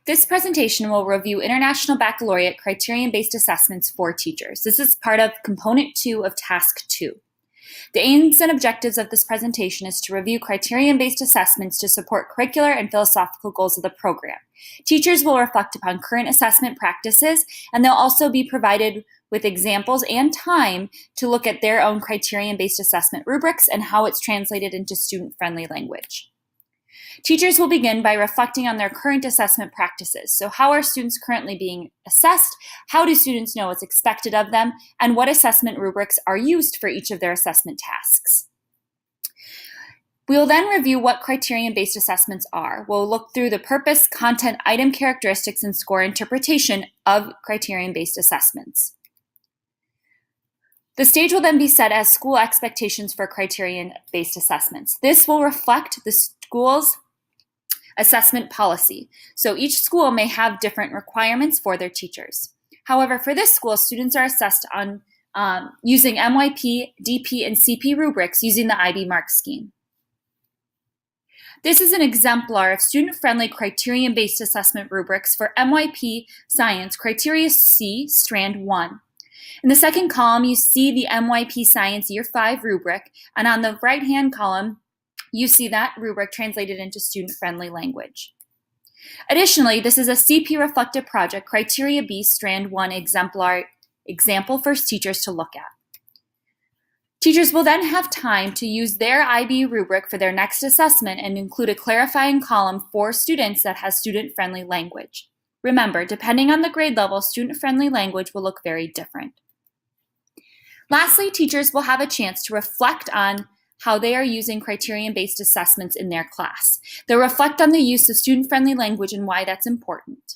This presentation will review International Baccalaureate criterion-based assessments for teachers. This is part of Component 2 of Task 2. The aims and objectives of this presentation is to review criterion-based assessments to support curricular and philosophical goals of the program. Teachers will reflect upon current assessment practices, and they'll also be provided with examples and time to look at their own criterion-based assessment rubrics and how it's translated into student-friendly language. Teachers will begin by reflecting on their current assessment practices. So how are students currently being assessed? How do students know what's expected of them? And what assessment rubrics are used for each of their assessment tasks? We will then review what criterion-based assessments are. We'll look through the purpose, content, item characteristics, and score interpretation of criterion-based assessments. The stage will then be set as school expectations for criterion-based assessments. This will reflect the school's assessment policy. So each school may have different requirements for their teachers. However, for this school, students are assessed on using MYP, DP, and CP rubrics using the IB mark scheme. This is an exemplar of student-friendly criterion-based assessment rubrics for MYP Science Criteria C, Strand 1. In the second column, you see the MYP Science Year 5 rubric, and on the right-hand column, you see that rubric translated into student-friendly language. Additionally, this is a CP reflective project, Criteria B, Strand 1 example for teachers to look at. Teachers will then have time to use their IB rubric for their next assessment and include a clarifying column for students that has student-friendly language. Remember, depending on the grade level, student-friendly language will look very different. Lastly, teachers will have a chance to reflect on how they are using criterion-based assessments in their class. They'll reflect on the use of student-friendly language and why that's important.